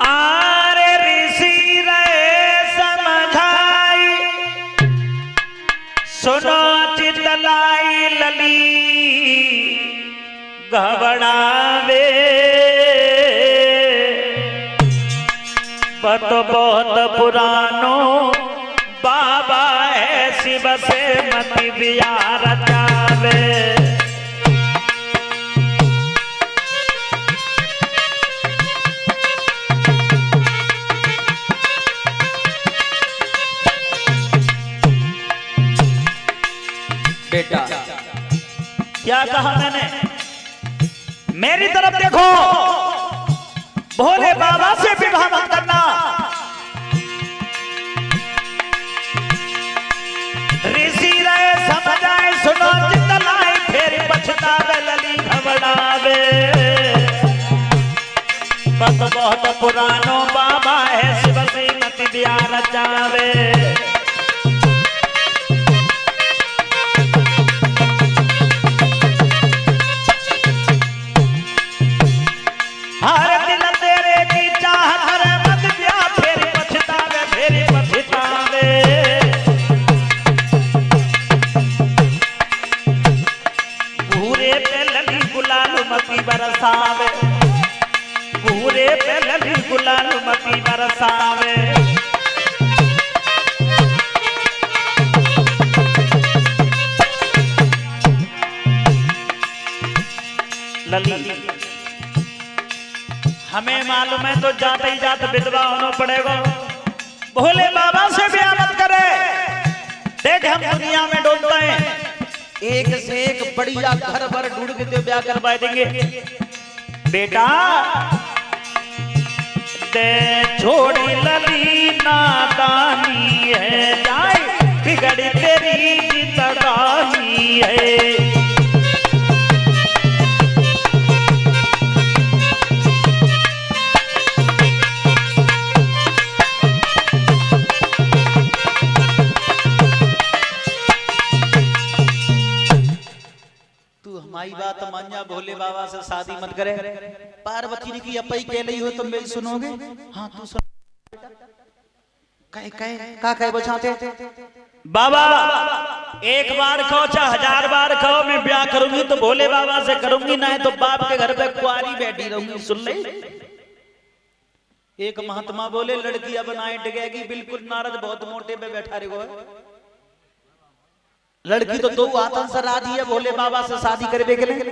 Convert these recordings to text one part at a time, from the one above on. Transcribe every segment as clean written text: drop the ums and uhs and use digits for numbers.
आरे ऋषि रहे समझाई सुनो चितलाई लली घबरावे बत बहुत पुरानो बाबा है शिव से मति बिया रचावे। बेटा क्या कहा मैंने? मेरी तरफ देखो, भोले बाबा से विवाह मत करना। ऋषि रहे समझाए सुनो चितलाई फिर पछतावे लली घबरावे बस बहुत पुरानो बाबा है शिव से मति बिया रचावे। हर दिल तेरे की चाहत हर मत ब्या फिर पछतावे घूरे पे लली गुलाल मती बरसावे घूरे पे लली गुलाल मती बरसावे। लली हमें मालूम है तो जाते ही जाते विधवा होना पड़ेगा। भोले बाबा से ब्याह मत करे। देख हम दुनिया में ढूंढते हैं, एक से एक बढ़िया घर भर ढूंढ के तो ब्याह करवा देंगे। बेटा दे छोड़ी लली नादानी है जाए बिगड़ी तेरी जिंदगानी है। हमारी बात मान्या, भोले बाबा से शादी मत करे। पार्वती ने की अपई कह रही हो तुम मेरी सुनोगे? हाँ तू सुन। कहे बचाते बाबा एक बार कहो चाहे 1000 बार कहो मैं ब्याह करूंगी तो भोले बाबा से करूंगी, नहीं तो बाप के घर पे कुआरी बैठी रहूंगी। सुन ले एक महात्मा बोले लड़की अब नाई डगेगी। बिल्कुल नारद बहुत मोटे पे बैठा रहे। लड़की तो 2 हाथन से राजी है भोले बाबा से शादी करने के लिए।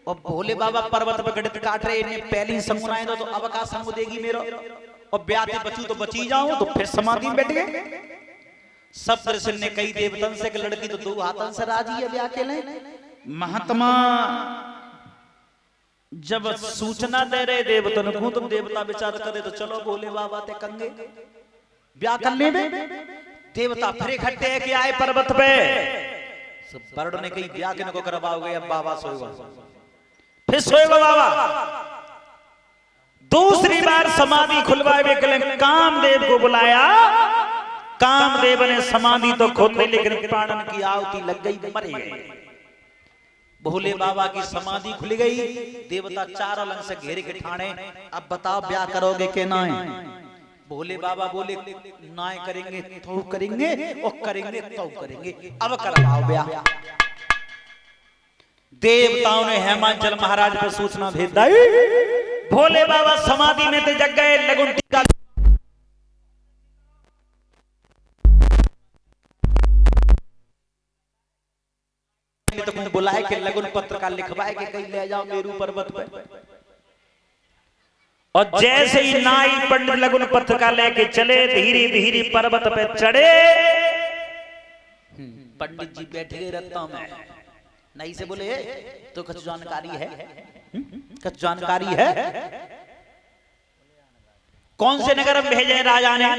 और भोले बाबा पर्वत पे गणित काट रहे, इन्हें पहली समुनाए दो तो अब का समूह देगी मेरो। और ब्याह बचू तो बची जाऊं तो फिर समाधि में बैठ गए। सब दर्शन ने कई देवतन से कि लड़की तो 2 हाथन से राजी है ब्याह के लिए। महात्मा जब सूचना दे रहे देवतन को तुम देवता विचार करे तो चलो भोले बाबा ते कंगे ब्याह कर ले। देवता फिर इकट्ठे के आए पर्वत पे। सब बर्ड ने कही ब्याह के नको करवाओगे, अब बाबा सोएगा। फिर सोएगा बाबा। दूसरी बार समाधि खुलवाए के लिए कामदेव को बुलाया। कामदेव ने समाधि तो खोल ली लेकिन प्राणन की आहुति लग गई, मर गए। भोले बाबा की समाधि खुल गई। देवता चारों लंग से घेरे के ठाणे, अब बताओ ब्याह करोगे के ना? भोले बाबा बोले नाय करेंगे तो करेंगे और करेंगे तो करेंगे, अब करवाओ ब्याह। देवताओं ने हेमांचल महाराज पर सूचना भेज दी। भोले बाबा समाधि में तो जग गए। लगुन टीका तो बुलाए के लगुन पत्र का लिखवाए के कहीं ले जाओ मेरू पर्वत पे। और जैसे ही नाई पंडित लगुन पत्र का लेके चले धीरे धीरे पर्वत पे चढ़े। पंडित जी बैठ गए रत्ता में। नहीं से बोले तो कुछ जानकारी है? कुछ जानकारी है? कौन से नगर में भेजे राजा ने?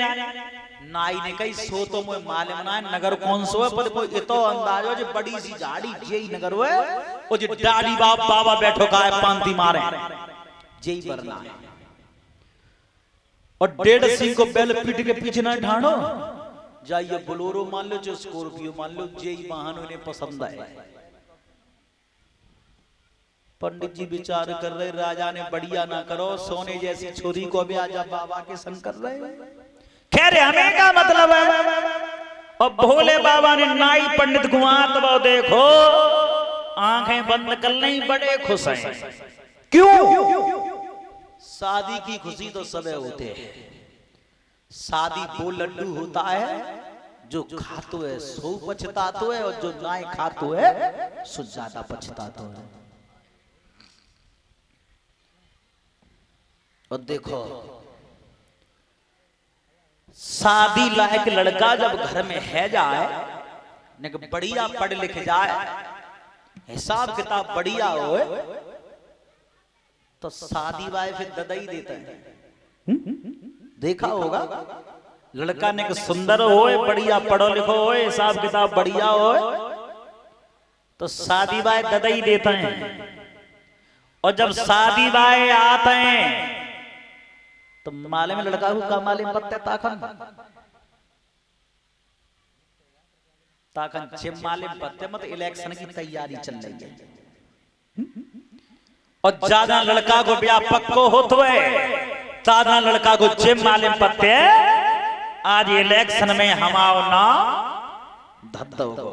नाई ने कही सो तो मुझे मालूम ना है नगर कौन सो है, पर ये तो अंदाजो जो बड़ी सी झाड़ी जेई नगर है। और जो डाली बाबा बैठो का है पांती मारे जेई बरना है। और 1.5 सिंह को बैल पीट के पीछे ना ढांडो। जाइए बोलोरो मान लो, जो स्कॉर्पियो मान लो, जेई वाहन उन्हें पसंद है। पंडित जी विचार कर रहे, राजा ने बढ़िया ना करो, सोने जैसी छोरी को भी आजा बाबा के संग कर रहे। खैर हमें क्या मतलब है। और भोले बाबा ने नाई पंडित गुआत वो देखो आंखें बंद कर ली, बड़े खुश हैं। क्यों? शादी की खुशी तो सबे होते हैं। शादी वो लड्डू होता है जो खातो है सो पछतातो है, और जो नाई खातो है सो ज्यादा पछतातो है। और देखो शादी लायक लड़का जब घर में है जाए, बढ़िया पढ़ लिख जाए, हिसाब किताब बढ़िया हो, तो शादी वाले फिर ददाई देते हैं। देखा होगा लड़का ने सुंदर होए, बढ़िया पढ़ो लिखो होए, हिसाब किताब बढ़िया होए, तो शादी वाले ददाई देते हैं। और जब शादी वाले आते हैं तो माले में लड़का का माले में पत्ते ताकन जिम माले में पत्ते मत। इलेक्शन की तैयारी चल रही है और ज्यादा लड़का को ब्याह पक्को होते हुए, ज्यादा लड़का को जिम माले में पत्ते। आज इलेक्शन में हमारा नाम धद्दोगो,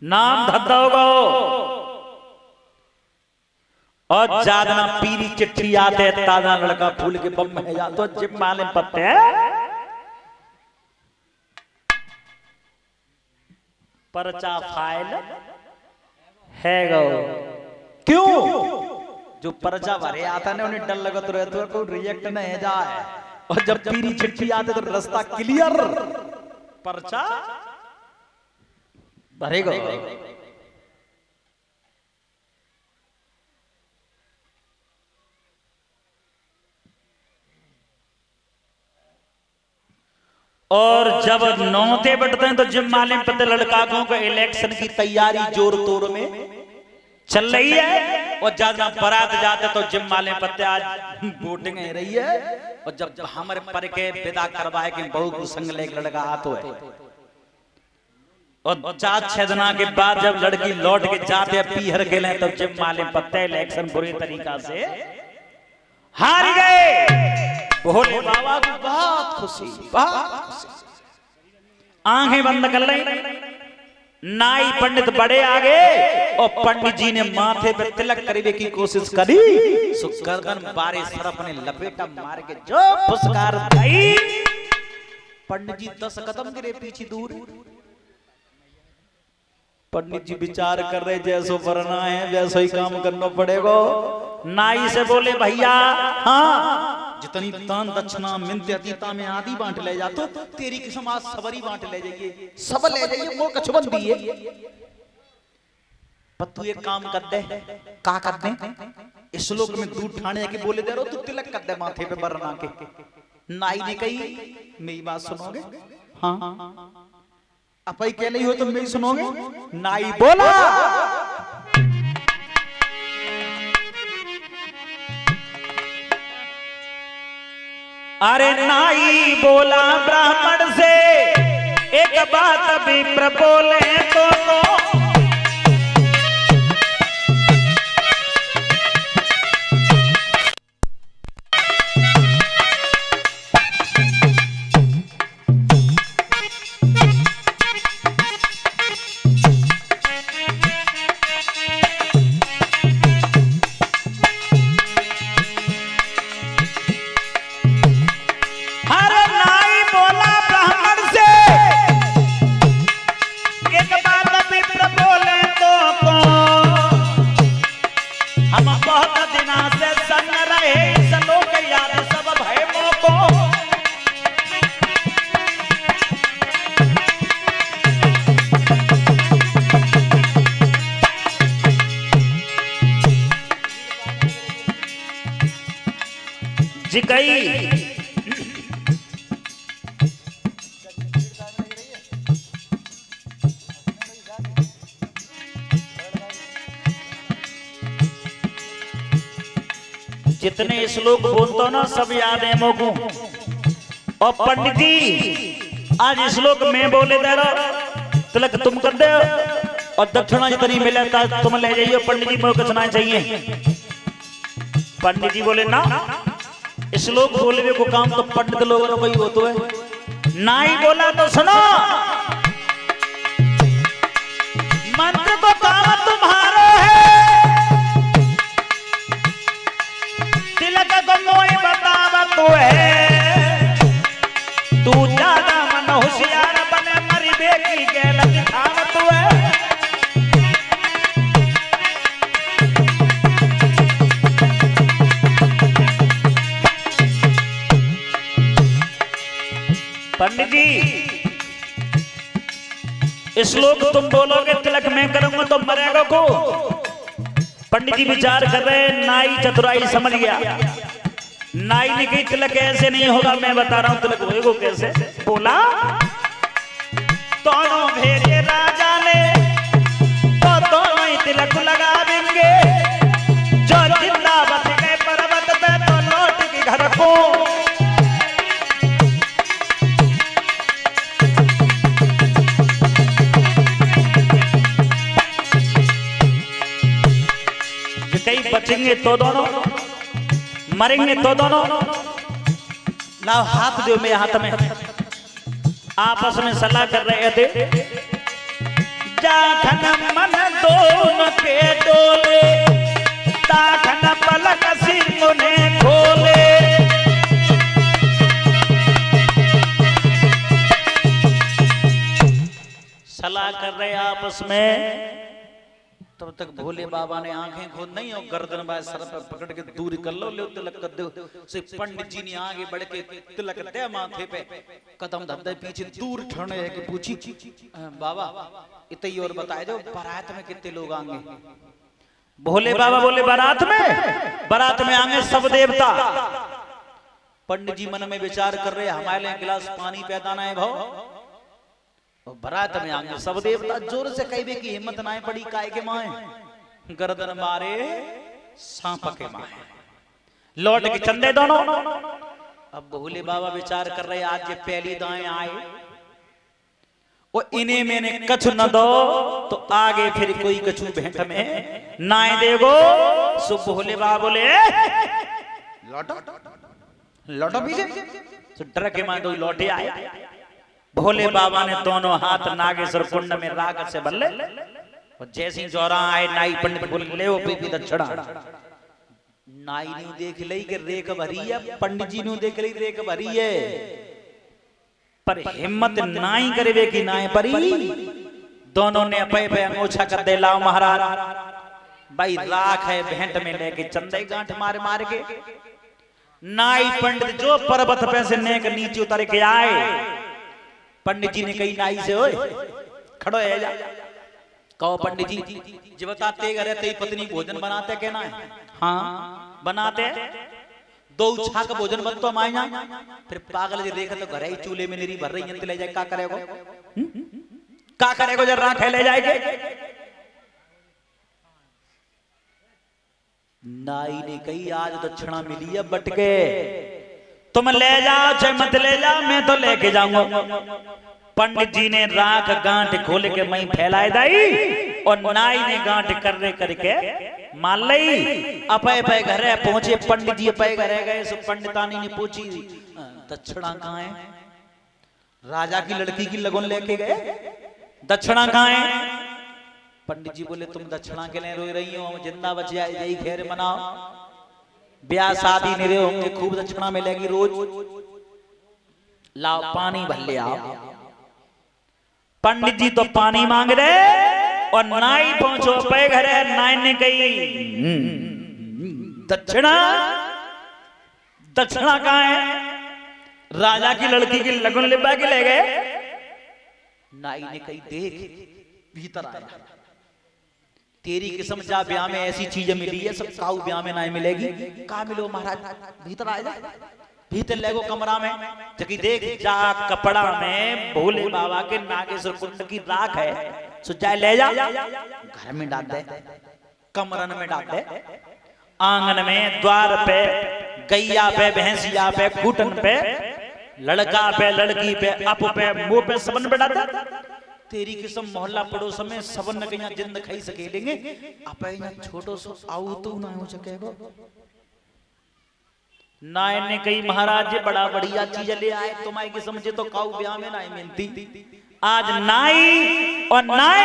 नाम धद्दोगो। और ज्यादा पीरी चिट्ठी आते, ताजा लड़का फूल के बम में जा तो जिम माले में पत्ते पर्चा फाइल है गो। क्यों? जो पर्चा भरे आता है उन्हें डर लगत रहता है कोई रिजेक्ट नहीं जाए, और जब पीरी चिट्ठी आते तो रास्ता क्लियर, पर्चा भरेगा। और जब नौते बढ़ते हैं तो जिम माले में पता लड़का को इलेक्शन की तैयारी जोर तोर में चल रही है। और जब बारात जाते तो जिम माले में पत्ते आज वोटिंग हो रही है। और जब हमारे पर के विदा करवाए कि बहु को संग ले लड़का आतो है, और 4-6 दिना के बाद जब लड़की लौट के जाते पीहर के ले तो जिम माले में पत्ते इलेक्शन बुरी तरीका से हार गए। भोले बाबा को बहुत खुशी, बहुत खुशी। आंखें बंद कर ली, नाई पंडित बड़े आगे, और पंडित जी ने माथे पे तिलक करने की कोशिश करी। सो गर्दन बारे सरफ ने लपेटा मार के जो फुसकार दी, पंडित जी 10 कदम गिरे पीछे दूर। पंडित जी विचार कर रहे जैसो वरना है वैसा ही काम करना पड़ेगा। नाई से बोले भैया हाँ, जितनी दान दक्षिणा मिन्नत अतीता में आदि बांट ले जा, तो तेरी किस्म आज सबरी बांट ले जाइए, सब ले जाइए, वो कछुबन दिए। पर तू एक काम कर दे, का कर दे, इस श्लोक में दूध ठाने के बोले दे रहो, तू तिलक कर दे माथे पे बरना के। नाई ने कही मेरी बात सुनोगे? हाँ। अपई कह नहीं हो तो मेरी सुनोगे? नाई बोला अरे नाई बोला ब्राह्मण से एक बात विप्र बोले तो जितने श्लोक बोलता हूं ना सब याद है मोको। और पंडित जी आज श्लोक में बोले दे रहा तिलक तुम कर दे, और दक्षिणा जितनी मिले तुम ले जाइए। पंडित जी मुझे कुछ ना चाहिए। पंडित जी बोले ना, श्लोक बोलने को काम तो पंडित लोगों को ही होता है। ना ही बोला तो सुनो, मंत्र तो काम तुम्हारा है, तिलक को मोई बतावा तो है, तू ज्यादा मन होशियार बने मरी बेकी गेल दिखावा तो है। पंडित जी श्लोक तुम बोलोगे तिलक मैं करूंगा तो मरेगा को। पंडित जी विचार कर रहे, नाई चतुराई समझ गया। नाई ने कही तिलक ऐसे नहीं होगा, मैं बता रहा हूं तिलक होएगा कैसे। बोला दोनों भेजे राजा ने तो दोनों ही तिलक लगा देंगे, जो जिंदा बच गए पर्वत पे तो लौट के घर को। कई बचेंगे तो दोनों, मरेंगे तो दोनों। लाओ हाथ दो मेरे हाथ में। आपस में सलाह कर रहे थे। जाखन मन दोनों के डोले, ताखन पलक सिंह ने खोले। सलाह कर रहे आपस में। तब तक भोले बाबा ने आंखें खोल नहीं और गर्दन बाय सर पर पकड़ के दूर कर लो, ले तिलक कर दो। से पंडित जी ने आगे बढ़ के तिलक दे माथे पे, कदम धंधे पीछे दूर ठहरने है कि पूछी बाबा इतनी और बताए दो बारात में कितने लोग आएंगे। भोले बाबा बोले बारात में आएंगे सब देवता। पंडित जी मन में विचार कर रहे, हमारे लिए गिलास पानी पैदाना है भाव। बारात में आएंगे सब देवता। जोर से कहीं की हिम्मत ना पड़ी, काय के माए गर्दन मारे सांप के माए, लौट के चंदे दोनों। अब भोले बाबा विचार कर रहे, आज ये पहली दाएं आए और इन्हें मैंने कछु न दो तो आगे फिर कोई कछु भेंट में नाए देगो। सो भोले बाबा बोले लौटो पीछे। तो डर के मारे दो लौटे आए। भोले बाबा ने दोनों हाथ नागेश्वर कुंड में राग से बल्ले और जैसी जोरा आए नाई पंडित बोले ले वो पीपी दक्षिणा। नाई ने देख ली कि रेख भरी है, पंडित जी ने देख ली रेख भरी है, पर हिम्मत नाई करे कि नाई परी। दोनों ने अपे पे अंगोछा कर दे, लाओ महाराज भाई राख है भेंट में लेके चंदे गांठ मार मार के। नाई पंडित जो पर्वत पे से नेक नीचे उतर के आए। पंडित जी ने कही नाई से, ओए खड़ो है जा। कहो पंडित जी जब बताते रहते पत्नी भोजन बनाते कहना है। हाँ बनाते, दो छा का भोजन बन तो माए जाए। फिर पागल जी देखे तो घर ही चूल्हे में निरी भर रही ले जाए, का करेगो जब राख ले जाएगे। नाई ने कही आज दक्षिणा मिली है बटके, तुम ले जाओ चाहे मत ले जाओ, मैं तो लेके जाऊंगा। पंडित जी ने राख गांठ खोल के मई फैलाए दाई और नाई ने गांठ करने करके मान लई। अपे पे घरे पहुंचे पंडित जी, अपे घरे गए। सो पंडितानी ने पूछी दक्षिणा कहाँ है। राजा की लड़की की लगन लेके गए, दक्षिणा कहाँ है। पंडित जी बोले तुम दक्षिणा के लिए रोई रही हो, जिंदा बच जाए यही खैर मनाओ। ब्याह शादी मेरे होंगे, खूब दक्षिणा मिलेगी रोज। लाओ पानी भर ले आओ। पंडित जी तो पानी मांग रहे और नाई पहुंचो पे घर है। नाई ने कही दक्षिणा कहाँ है। राजा की लड़की की लगन लिबा के ले गए। नाई ने कही देख भीतर आया, तेरी किस्म जा ब्याह में ऐसी चीजें मिली है, सब काऊ ब्याह में नहीं मिलेगी। कहा मिलो महाराज, भीतर आ जा। भीतर ले गो कमरा में, जबकि देख जा कपड़ा में भोले बाबा के नागेश्वर कुंड की राख है, सो जाए ले जा। घर में डाल दे, कमरन में डाल दे, आंगन में, द्वार पे, गैया पे, भैंसिया पे, घुटन पे, लड़का पे, लड़की पे, अप पे, मुंह पे, सबन पे डाल दे। तेरी किस्म मोहल्ला पड़ोस में सबन के यहाँ जिंद खाई सके लेंगे आप यहाँ छोटो सो आऊ तो ना हो सकेगा। नाय ने कही महाराज जी बड़ा बढ़िया चीज ले आए तुम्हारी किस्म जे तो काऊ ब्याह में नाई मिलती आज नाई और नाय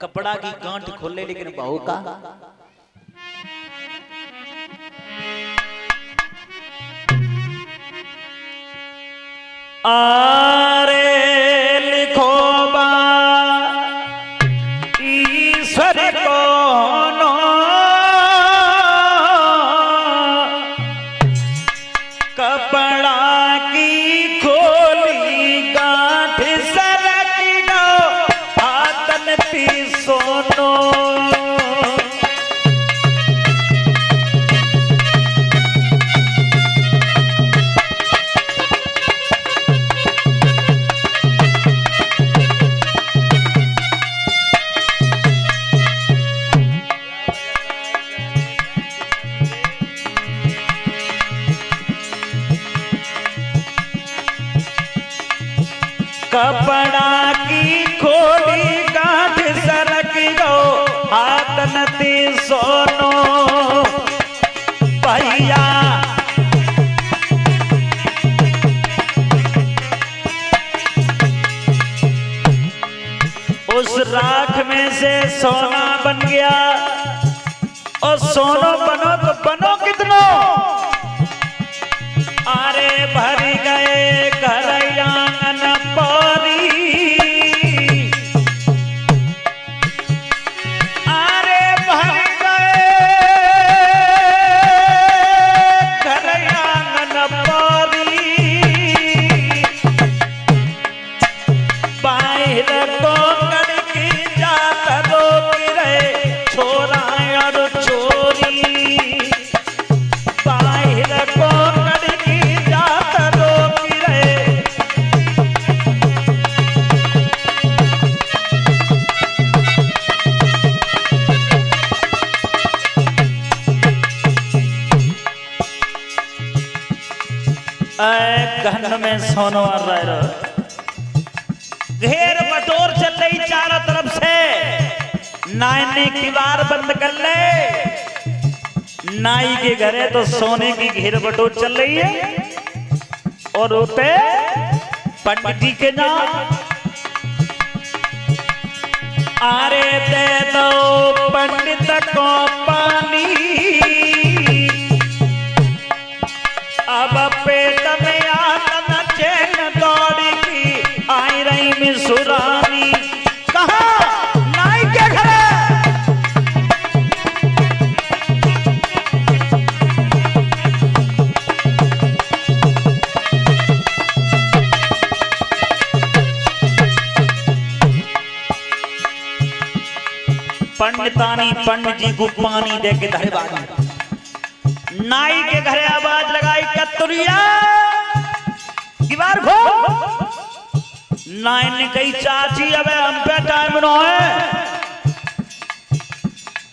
कपड़ा की गांठ खोले लेकिन बहू का आरे लिखो बा ईश्वर कोनो कपड़ा की खोली गांठ सरक दो हाथन ती सोनो कपड़ा की खोली गांठ सरक गो हाथ नती सोनो भैया उस राख में से सोना बन गया और सोनो बनो तो बनो कितनो अरे भर गए घर आंगन पौरी अरे भर गए घर आंगन पौरी बाहर को कड़की जात रोकी रहे छोरा और छोरी बाहर को घन में सोनो घेर बटोर चल रही चारों तरफ से नाई ने किवाड़ बंद कर ले नाई के घरे तो सोने की घेर बटोर चल रही है और उठे पंडित जी के नाम आरे दे दो पंडित को पानी अब पेट में आतना चैन दौड़ी की आई रही मिसुरानी कहा नाई के घरे पंडितानी पंडित जी को पानी दे के धरवानी नाई के घरे आवाज लगाई कतुरिया दीवार खो नाई ने कही चाची अब हम पे टाइम न है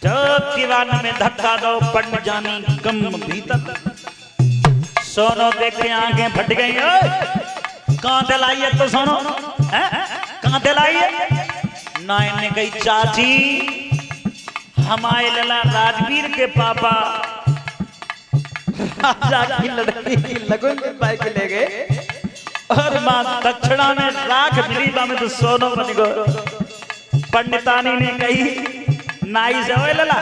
तो दीवार में धक्का दो पंडित जानी कम भीतर सोनो देख के आंखें फट गई कहां दिलाई है तो सोनो कहां दिलाई है नाई ने कही चाची हमारे लला राजवीर के पापा राजा की लड़की की लगन के पाए के ले गए और मां दक्षिणा में राख मिली में तो सोनो बन गो पंडितानी ने कही नाई से ओए लला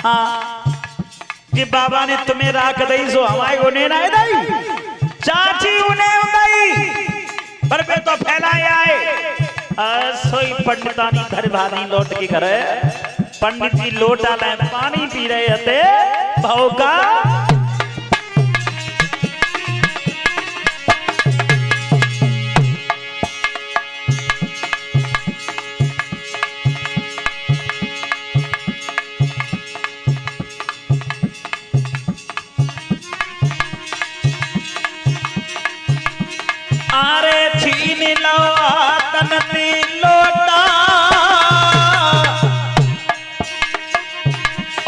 हाँ कि बाबा ने तुम्हें राख दई सो हमारे को ने ना दई चाची उन्हें दई पर पे तो फैलाए आए सोई पंडितानी घर भानी लौट के करे पंडित जी लोटा ले पानी पी रहे थे भाव का आरे छीन लो तनती लोटा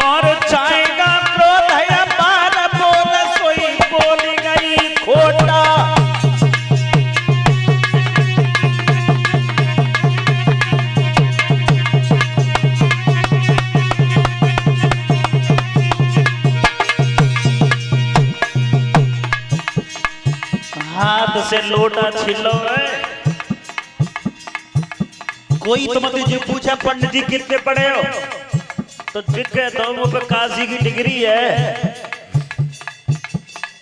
और चाहेगा क्रोध है पार बोल सोई बोल गई खोटा से लोटा छिलो है। कोई तो मत जी पूछा पंडित जी कितने पढ़े हो, तो जिसके दोनों पे काशी की डिग्री है।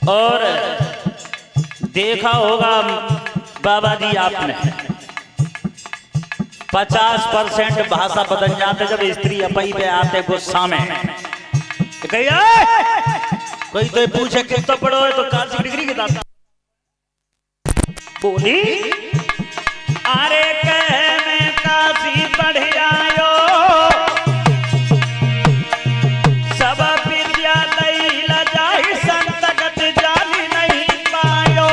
और देखा होगा बाबा जी आपने 50% भाषा बदल जाते जब स्त्री अपई पे आते गुस्सा में। कोई तो पूछे कितना पढ़ो है, तो काशी की डिग्री कितना बोली। अरे कह मैं काशी पढ़ आयो, सब विद्या दई लजाई संतगत जानी नहीं पायो।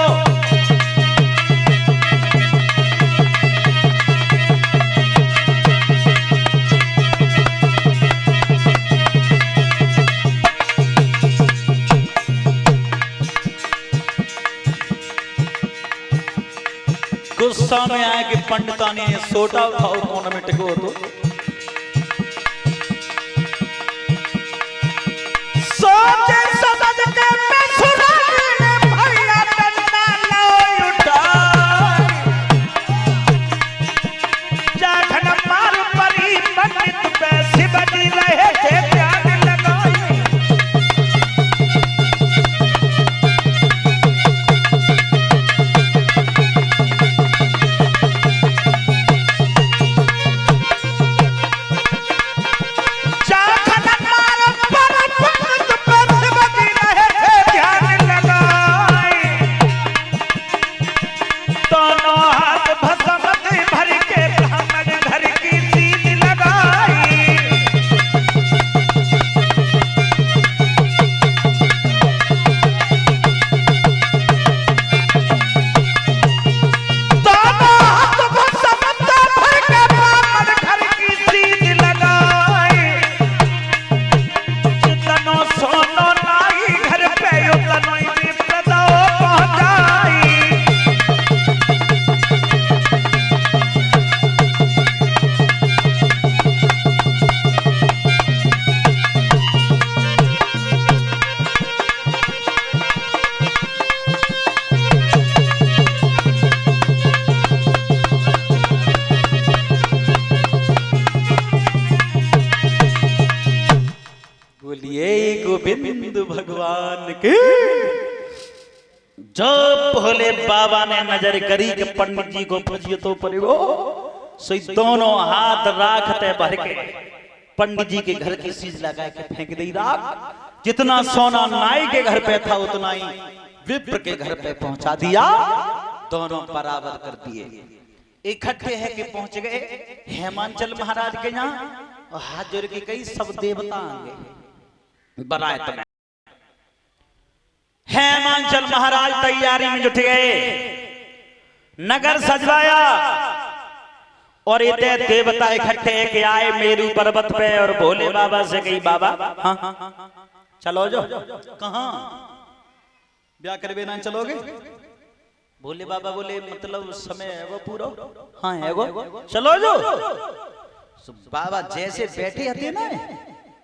गुस्सा में आए कि पंडितानी ने सोटा उठाओ कौन में टिको तो सोचे समझ के मैं सुराने भैया डंडा लो उठा, जाखन मार परी पंडित पे शिवजी रहे थे ध्यान लगाए। गोविंद भगवान के। जब भोले बाबा ने नजर करी कि पंडित जी को भजियो तो पड़ेगो, सही दोनों हाथ राखते भर के पंडित जी के घर की चीज लगा के फेंक दी राख। जितना सोना नाई के घर पे था उतना ही विप्र के घर पे पहुंचा दिया, दोनों बराबर कर दिए। इकट्ठे है कि पहुंच गए हेमांचल महाराज के यहाँ और हाथ जोड़ के कई सब देवता आएंगे बरात में। हेमांचल महाराज तैयारी में जुट गए, नगर सजवाया और इतने देवता इकट्ठे के आए मेरू पर्वत पे और भोले बाबा से कही बाबा हाँ चलो जो कहाँ ब्याह करवे ना चलोगे? भोले बाबा बोले मतलब समय है वो पूरा, हाँ है वो, चलो जो। बाबा जैसे बैठे हते ना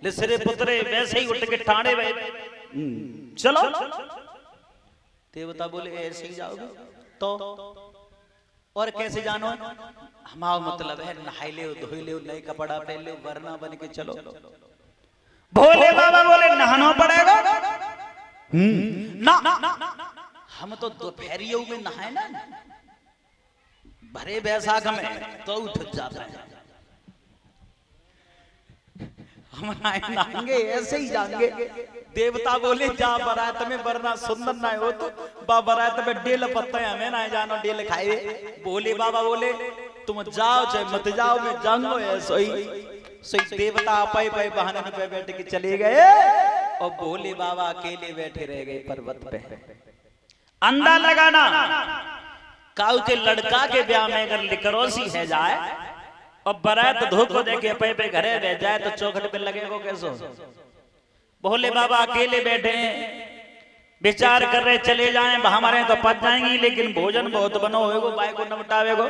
लिसरे पुतरे वैसे ही उठ के ठाणे बैठे चलो। देवता बोले ऐसे ही जाओगे तो और कैसे जानो? हमारा मतलब है नहाई ले धोई ले नए कपड़ा पहन ले वरना बन के चलो। भोले बाबा बोले नहाना पड़ेगा ना, हम तो दोपहरियों में नहाए ना, भरे बैसाख में तो उठ जाता है। हम नहाएंगे ऐसे ही जाएंगे। देवता बोले जा बारात में वरना सुंदर ना हो तो बारात में डेल पत्ते हमें ना जानो डेल खाए। भोले बाबा बोले तुम जाओ चाहे मत जाओ मैं जाऊंगा ऐसा ही। सही देवता पाए पाए बहाने पे बैठ के चले गए और भोले बाबा अकेले बैठे रह गए पर्वत पे। अंदा लगाना काऊ के लड़का के ब्याह में अगर लिकरोसी है जाए और बारात धोखो देके पे पे घरे रह जाए तो चौखट पे लगेगा कैसो? भोले बाबा अकेले बैठे विचार कर रहे चले जाएं हमारे तो पच जाएंगी लेकिन भोजन बहुत बनो होएगो बाय को नमटावेगो।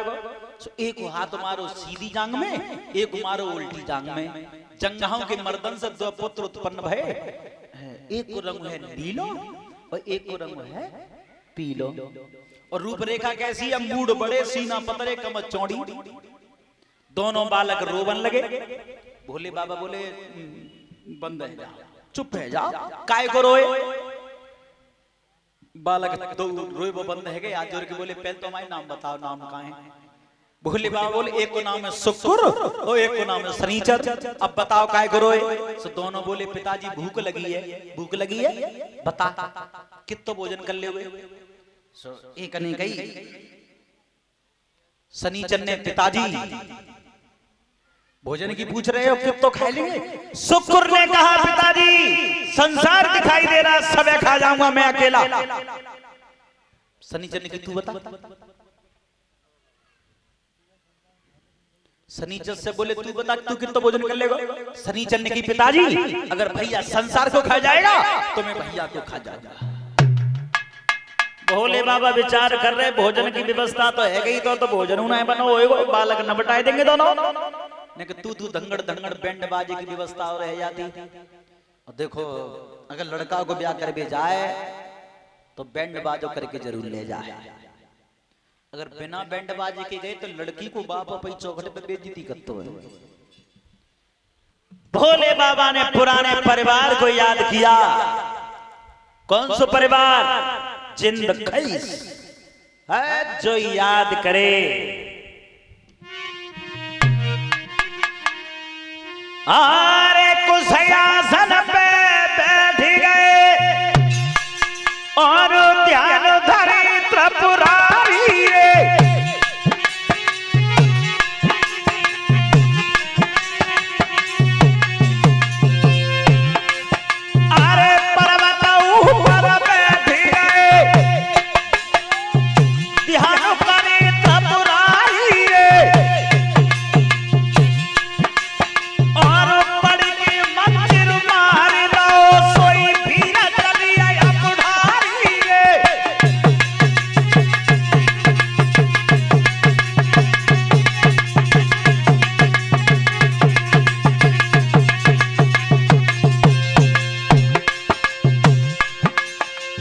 एक हाथ मारो सीधी जांग में एक मारो उल्टी जांग में। जंगाओं के मर्दन से दो पुत्र उत्पन्न भये, एक को रंग है नीलो और एक को रंग है पी लो। और रूपरेखा कैसी है? मूड बड़े, सीना पतरे, कमर चौड़ी। दोनों बालक रोवन लगे। भोले बाबा बोले बंद है जा, चुप है जा, काय को रोए? बालक तो रोए वो बंद है गए। आज जोर के बोले पहले तो हमारे नाम बताओ, नाम कहाँ है? भोले बाबा बोले एक को नाम है शुक्र और एक को नाम है शनिचर, अब बताओ काय को रोए? तो दोनों बोले पिताजी भूख लगी है। भूख लगी है? बता कितना भोजन कर ले हुए? एक ने कही, शनिचर ने पिताजी भोजन की पूछ रहे हो, कितना तो खा लेंगे? शुक्र ने कहा पिताजी संसार दिखाई दे रहा, सब खा जाऊंगा मैं अकेला। शनिचर ने कहा तू बता। शनिचर से बोले तू बता तू कितना भोजन कर लेगा? शनिचर ने की पिताजी अगर भैया संसार को खा जाएगा तो मैं भैया को खा जाऊंगा। भोले बाबा विचार कर रहे भोजन की व्यवस्था तो है गई, तो भोजन नहीं बनो होएगा, बालक न बटाए देंगे दोनों। ने कि तू धंगड़ धंगड़ बैंड बाजे की व्यवस्था और रह जाती। और देखो अगर लड़का को ब्याह कर भी जाए तो बैंड बाजो करके जरूर ले जाए। अगर बिना बैंड बाजे के गए तो लड़की को बाप अपनी चौखट पे बेइज्जती करते है। भोले बाबा ने पुराने परिवार को याद किया। कौन सा परिवार? जिंद खईस है जो याद करे। आरे कुशयासन पे बैठ गए और ध्यान धरे त्रिपुरारी रे। अरे पर्वत ऊपर बैठ गए, ध्यान करे त्रिपुरारी रे। और पड़ के मंदिर मार लो, सोई भी न चलिए बुढ़ारी रे।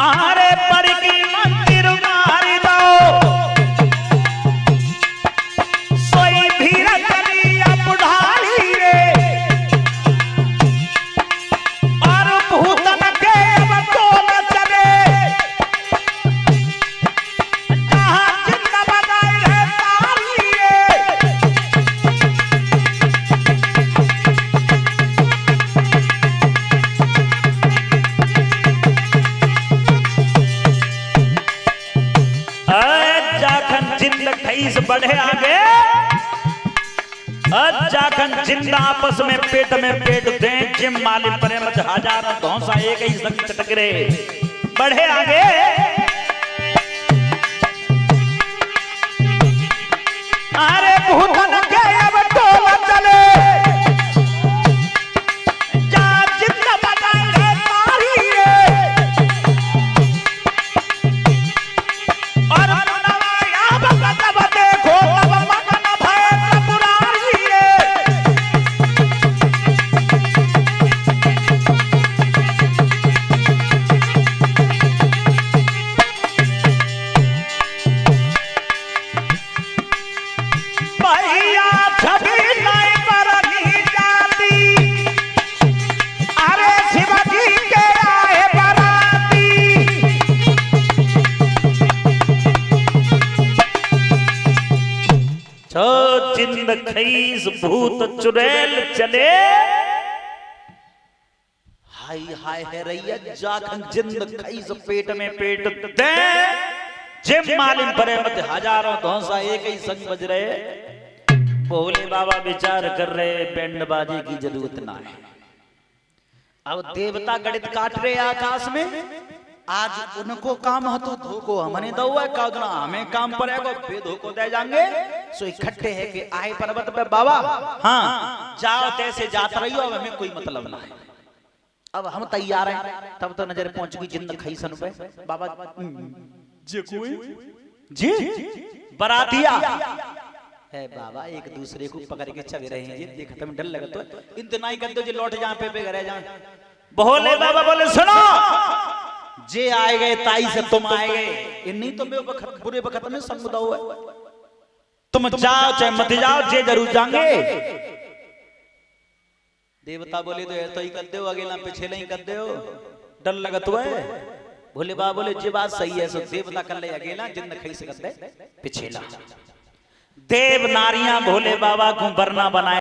आरे पर की मंदिर मार दो, सोई भीड़ चलिया बुढ़ाई रे। और भूतन के बतो न चले, जहाँ जिंदा बनाए रहे तारी रे। जाखन जिंद खईस बढ़े आगे, जाखन जिंदा आपस में पेट दे, जिम माली प्रेम हजारों धौसा एक ही संग चटक रहे। बढ़े आगे अरे भूतन के अब टोल चले, जा जिंदा बनाए रहे तारी रे। और तब देखो तब मगन भय त्रिपुरारी रे। भैया छवि नहीं करनी जाती, अरे शिवजी के आए बराती। जो जिंद खईस भूत चुड़ैल चले, हाय हाय है रैया जाखन जिंद खईस पेट दे, जिम मालिम परे मत हजारों धौसा एक ही संग बज रहे। भोले बाबा विचार कर रहे बैंड बाजे की जरूरत ना है। अब देवता गणित काट रहे आकाश में, आज उनको काम हो तो धोको हमने दो है का उतना हमें काम पड़ेगा, बेधोको दे जाएंगे। सो इकट्ठे है कि आए पर्वत पे बाबा, हाँ जाओ तैसे जात रही हो, अब हमें कोई मतलब ना है। अब हम तैयार हैं। तब तो नजर पहुंच गई जिंद खईसन पे। बाबा जी कोई जी बरातिया है बाबा, एक दूसरे को पकड़ के चल रहे हैं जी, देखते में डर लगा तो इतना ही कर दो जी, लौट जहाँ पे रह जाए। भोले बाबा बोले सुनो जे आए गए ताई से तुम आए गए, इन नहीं तो मैं बुरे वक्त में संग दो है। तुम जाओ चाहे मत जाओ, जे जरूर जाएंगे। देवता बोले तो ऐसा ही कर दो, अगेला पीछे नहीं कर दो, डर लगत हुआ है। भोले बाबा बोले जी बात सही है, सो देवता कर ले अकेला, जिन खई से कर दे पिछेला। देव नारियां भोले बाबा को वरना बनाए